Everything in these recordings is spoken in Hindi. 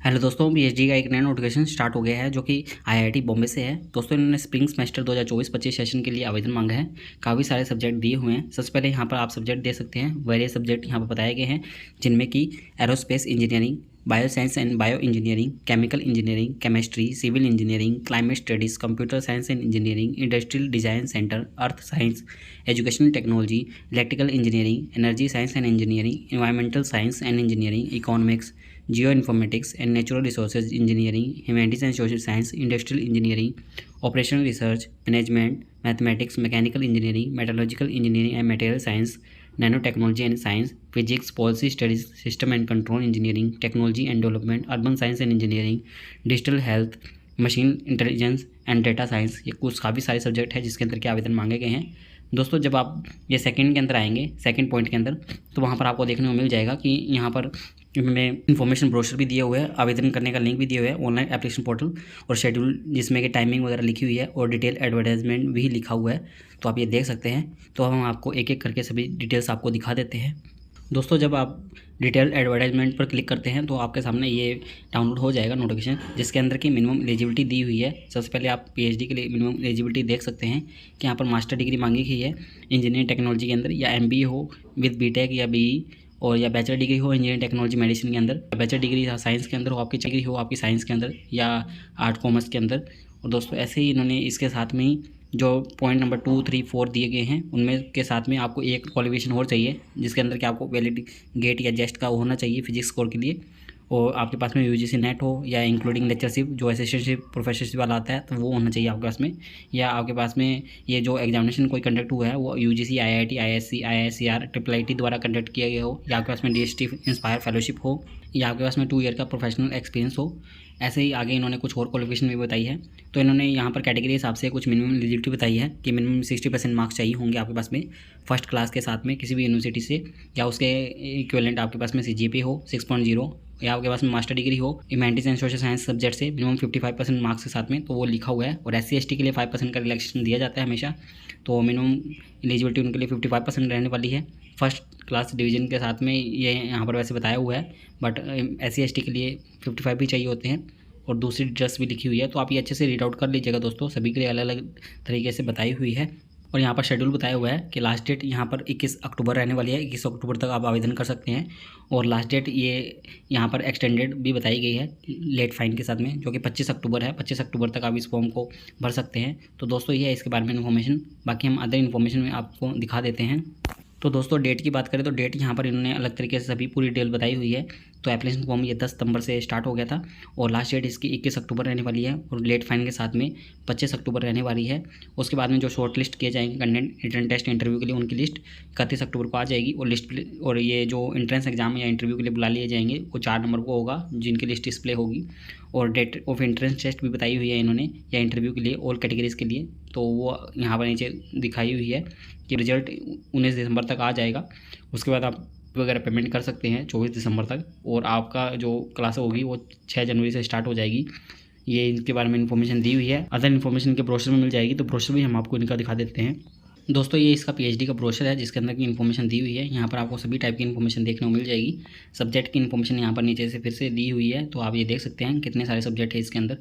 हेलो दोस्तों, पीएचडी का एक नया नोटिफिकेशन स्टार्ट हो गया है जो कि आईआईटी बॉम्बे से है। दोस्तों इन्होंने स्प्रिंग सेमेस्टर 2024-25 सेशन के लिए आवेदन मांगा है। काफ़ी सारे सब्जेक्ट दिए हुए हैं। सबसे पहले यहाँ पर आप सब्जेक्ट दे सकते हैं। वेरियस सब्जेक्ट यहाँ पर बताए गए हैं जिनमें कि aerospace engineering, bio science and bio engineering, chemical engineering, chemistry, civil engineering, climate studies, computer science and engineering, industrial design centre, earth science, educational technology, electrical engineering, energy science and engineering, environmental science and engineering, economics, geo informatics and natural resources engineering, humanities and social science, industrial engineering, operational research, management, mathematics, mechanical engineering, metallurgical engineering and material science, nano technology and science, physics, policy studies, system and control engineering, technology and development, urban science and engineering, digital health, machine intelligence and data science. ये कुछ काफ़ी सारे सब्जेक्ट है जिसके अंदर के आवेदन मांगे गए हैं। दोस्तों जब आप ये सेकंड के अंदर आएंगे, सेकंड पॉइंट के अंदर, तो वहाँ पर आपको देखने को मिल जाएगा कि यहाँ पर में इन्फॉर्मेशन ब्रोशर भी दिए हुए है, आवेदन करने का लिंक भी दिए हुए है, ऑनलाइन एप्लीकेशन पोर्टल और शेड्यूल जिसमें कि टाइमिंग वगैरह लिखी हुई है और डिटेल एडवर्टाइजमेंट भी लिखा हुआ है। तो आप ये देख सकते हैं। तो हम आपको एक एक करके सभी डिटेल्स आपको दिखा देते हैं। दोस्तों जब आप डिटेल एडवर्टाइजमेंट पर क्लिक करते हैं तो आपके सामने ये डाउनलोड हो जाएगा नोटिफिकेशन, जिसके अंदर की मिनिमम एलिजिबिलिटी दी हुई है। सबसे पहले आप पीएचडी के लिए मिनिमम एलिजिबिलिटी देख सकते हैं कि यहाँ पर मास्टर डिग्री मांगी गई है इंजीनियरिंग टेक्नोलॉजी के अंदर, या एमबीए हो विद बीटेक या बीई, और या बैचलर डिग्री हो इंजीनियरिंग टेक्नोलॉजी मेडिसिन के अंदर, बैचलर डिग्री साइंस के अंदर हो, आपकी डिग्री हो आपकी साइंस के अंदर या आर्ट कॉमर्स के अंदर। और दोस्तों ऐसे ही इन्होंने इसके साथ में ही जो पॉइंट नंबर 2, 3, 4 दिए गए हैं उनमें के साथ में आपको एक क्वालिफिकेशन और चाहिए, जिसके अंदर कि आपको वैलिड गेट या जेस्ट का होना चाहिए फिजिक्स स्कोर के लिए, और आपके पास में यूजीसी नेट हो या इंक्लूडिंग लेक्चरशिप जो असिस्टेंटशिप प्रोफेसरशिप वाला आता है तो वो होना चाहिए आपके पास में, या आपके पास में ये जो एग्जामिनेशन कोई कंडक्ट हुआ है वो यूजीसी, आईआईटी, आईएससी, आईआईसीआर, IIIT द्वारा कंडक्ट किया गया हो, या आपके पास में डीएसटी इंस्पायर फेलोशिप हो, या आपके पास में 2 ईयर का प्रोफेशनल एक्सपीरियंस हो। ऐसे ही आगे इन्होंने कुछ और क्वालिफिकेशन भी बताई है। तो इन्होंने यहाँ पर कैटेगरी हिसाब से कुछ मिनिमम एलिजिबिलिटी बताई है कि मिनिमम 60% मार्क्स चाहिए होंगे आपके पास में फर्स्ट क्लास के साथ में किसी भी यूनिवर्सिटी से, या उसके इक्विवेलेंट आपके पास में सीजीपीए हो 6.0, या आपके पास में मास्टर डिग्री हो humanities and social science subject से मिनिमम 55% मार्क्स के साथ में, तो वो लिखा हुआ है। और SC/ST के लिए 5% का रिलैक्सेशन दिया जाता है हमेशा, तो मिनिमम एलिजिबिलिटी उनके लिए 55% रहने वाली है फर्स्ट क्लास डिवीजन के साथ में। ये यहाँ पर वैसे बताया हुआ है, बट SC/ST के लिए 55 भी चाहिए होते हैं, और दूसरी डिटेल्स भी लिखी हुई है। तो आप ये अच्छे से रीड आउट कर लीजिएगा दोस्तों, सभी के लिए अलग अलग तरीके से बताई हुई है। और यहाँ पर शेड्यूल बताया हुआ है कि लास्ट डेट यहाँ पर 21 अक्टूबर रहने वाली है। 21 अक्टूबर तक आप आवेदन कर सकते हैं, और लास्ट डेट ये यहाँ पर एक्सटेंडेड भी बताई गई है लेट फाइन के साथ में, जो कि 25 अक्टूबर है। 25 अक्टूबर तक आप इस फॉर्म को भर सकते हैं। तो दोस्तों ये है इसके बारे में इन्फॉर्मेशन। बाकी हम अदर इन्फॉर्मेशन में आपको दिखा देते हैं। तो दोस्तों डेट की बात करें तो डेट यहाँ पर इन्होंने अलग तरीके से सभी पूरी डिटेल बताई हुई है। तो एप्लीकेशन फॉर्म ये 10 सितंबर से स्टार्ट हो गया था, और लास्ट डेट इसकी 21 अक्टूबर रहने वाली है, और लेट फाइन के साथ में 25 अक्टूबर रहने वाली है। उसके बाद में जो शॉर्ट लिस्ट किए जाएंगे कंटेंट रिटन टेस्ट इंटरव्यू के लिए, उनकी लिस्ट 31 अक्टूबर को आ जाएगी। और लिस्ट और ये जो एंट्रेंस एग्जाम या इंटरव्यू के लिए बुला लिए जाएंगे वो 4 नंबर को होगा, जिनकी लिस्ट डिस्प्ले होगी। और डेट ऑफ एंट्रेंस टेस्ट भी बताई हुई है इन्होंने, या इंटरव्यू के लिए ऑल कैटेगरीज के लिए, तो वो यहाँ पर नीचे दिखाई हुई है कि रिजल्ट 19 दिसंबर तक आ जाएगा। उसके बाद आप वगैरह पेमेंट कर सकते हैं 24 दिसंबर तक, और आपका जो क्लास होगी वो 6 जनवरी से स्टार्ट हो जाएगी। ये इनके बारे में इन्फॉर्मेशन दी हुई है। अदर इन्फॉर्मेशन के ब्रोशर में मिल जाएगी, तो ब्रोशर भी हम आपको इनका दिखा देते हैं। दोस्तों ये इसका पीएचडी का ब्रोशर है जिसके अंदर की इन्फॉर्मेशन दी हुई है। यहाँ पर आपको सभी टाइप की इन्फॉर्मेशन देखने को मिल जाएगी। सब्जेक्ट की इन्फॉर्मेशन यहाँ पर नीचे से फिर से दी हुई है, तो आप ये देख सकते हैं कितने सारे सब्जेक्ट है इसके अंदर,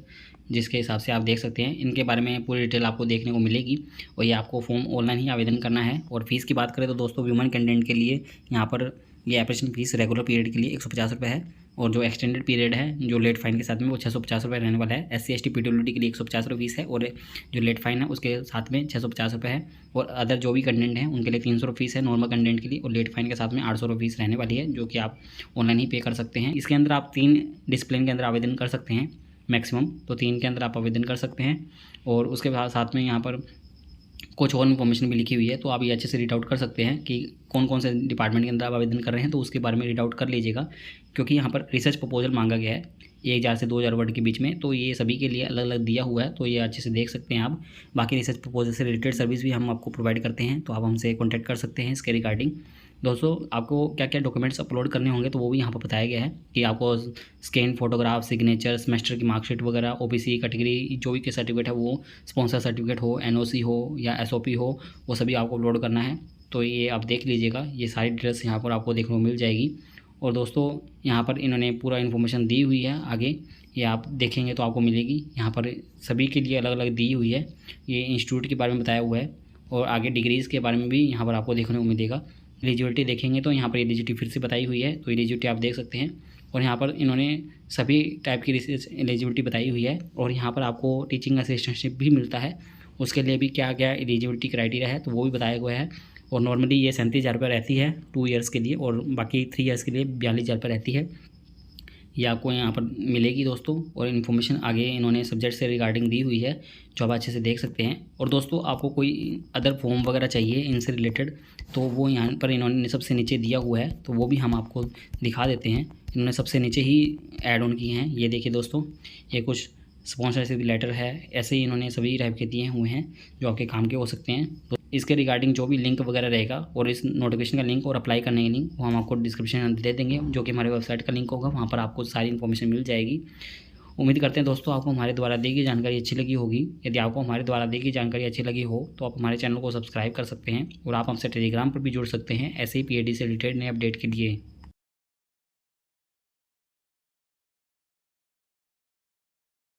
जिसके हिसाब से आप देख सकते हैं। इनके बारे में पूरी डिटेल आपको देखने को मिलेगी, और ये आपको फॉर्म ऑनलाइन ही आवेदन करना है। और फीस की बात करें तो दोस्तों वुमेन कैंडिडेट के लिए यहाँ पर ये एप्लीकेशन फीस रेगुलर पीरियड के लिए 150 रुपये है, और जो एक्सटेंडेड पीरियड है जो लेट फाइन के साथ में वो 650 रुपये रहने वाला है। SC/ST PWD के लिए 150 रुपये फीस है, और जो लेट फाइन है उसके साथ में 650 रुपये है। और अदर जो भी कंटेंट है उनके लिए 300 रुपये फीस है नॉर्मल कंटेंट के लिए, और लेट फाइन के साथ में 800 रुपये फीस रहने वाली है, जो कि आप ऑनलाइन ही पे कर सकते हैं। इसके अंदर आप 3 डिसिप्लिन के अंदर आवेदन कर सकते हैं मैक्सिमम, तो 3 के अंदर आप आवेदन कर सकते हैं। और उसके साथ में यहाँ पर कुछ और इन्फॉर्मेशन भी लिखी हुई है, तो आप ये अच्छे से रीड आउट कर सकते हैं कि कौन कौन से डिपार्टमेंट के अंदर आप आवेदन कर रहे हैं, तो उसके बारे में रीड आउट कर लीजिएगा। क्योंकि यहाँ पर रिसर्च प्रपोजल मांगा गया है 1000 से 2000 वर्ड के बीच में, तो ये सभी के लिए अलग अलग दिया हुआ है, तो ये अच्छे से देख सकते हैं आप। बाकी रिसर्च प्रपोजल से रिलेटेड सर्विस भी हम आपको प्रोवाइड करते हैं, तो आप हमसे कॉन्टैक्ट कर सकते हैं इसके रिगार्डिंग। दोस्तों आपको क्या क्या डॉक्यूमेंट्स अपलोड करने होंगे तो वो भी यहाँ पर बताया गया है कि आपको स्कैन फोटोग्राफ, सिग्नेचर, सेमेस्टर की मार्कशीट वगैरह, OBC कैटेगरी जो भी के सर्टिफिकेट है वो, स्पॉन्सर सर्टिफिकेट हो, NOC हो या SOP हो, वो सभी आपको अपलोड करना है। तो ये आप देख लीजिएगा, ये सारी डिटेल्स यहाँ पर आपको देखने को मिल जाएगी। और दोस्तों यहाँ पर इन्होंने पूरा इन्फॉर्मेशन दी हुई है आगे, ये आप देखेंगे तो आपको मिलेगी। यहाँ पर सभी के लिए अलग अलग दी हुई है, ये इंस्टीट्यूट के बारे में बताया हुआ है और आगे डिग्रीज़ के बारे में भी यहाँ पर आपको देखने को मिलेगा। एलिजिबिलिटी देखेंगे तो यहाँ पर एलिजिबिलिटी फिर से बताई हुई है, तो एलिजिबिलिटी आप देख सकते हैं। और यहाँ पर इन्होंने सभी टाइप की रिसर्च एलिजिबिलिटी बताई हुई है और यहाँ पर आपको टीचिंग असिस्टेंटशिप भी मिलता है, उसके लिए भी क्या क्या एलिजिबिलिटी क्राइटेरिया है तो वो भी बताया हुआ है। और नॉर्मली ये 37,000 रुपये रहती है 2 ईयर्स के लिए, और बाकी 3 ईयर्स के लिए 42,000 रुपये रहती है। ये आपको यहाँ पर मिलेगी दोस्तों। और इन्फॉर्मेशन आगे इन्होंने सब्जेक्ट से रिगार्डिंग दी हुई है, जो आप अच्छे से देख सकते हैं। और दोस्तों आपको कोई अदर फॉर्म वगैरह चाहिए इनसे रिलेटेड तो वो यहाँ पर इन्होंने सबसे नीचे दिया हुआ है, तो वो भी हम आपको दिखा देते हैं। इन्होंने सबसे नीचे ही ऐड ऑन किए हैं, ये देखिए दोस्तों, ये कुछ स्पॉन्सरशिप लेटर है, ऐसे ही इन्होंने सभी टाइप के दिए हुए हैं जो आपके काम के हो सकते हैं। तो इसके रिगार्डिंग जो भी लिंक वगैरह रहेगा और इस नोटिफिकेशन का लिंक और अप्लाई करने का लिंक वो हम आपको डिस्क्रिप्शन में दे देंगे, जो कि हमारे वेबसाइट का लिंक होगा, वहाँ पर आपको सारी इन्फॉर्मेशन मिल जाएगी। उम्मीद करते हैं दोस्तों आपको हमारे द्वारा दी गई जानकारी अच्छी लगी होगी। यदि आपको हमारे द्वारा दी गई जानकारी अच्छी लगी हो तो आप हमारे चैनल को सब्सक्राइब कर सकते हैं और आप हमसे टेलीग्राम पर भी जुड़ सकते हैं ऐसे ही PhD से रिलेटेड नए अपडेट के लिए।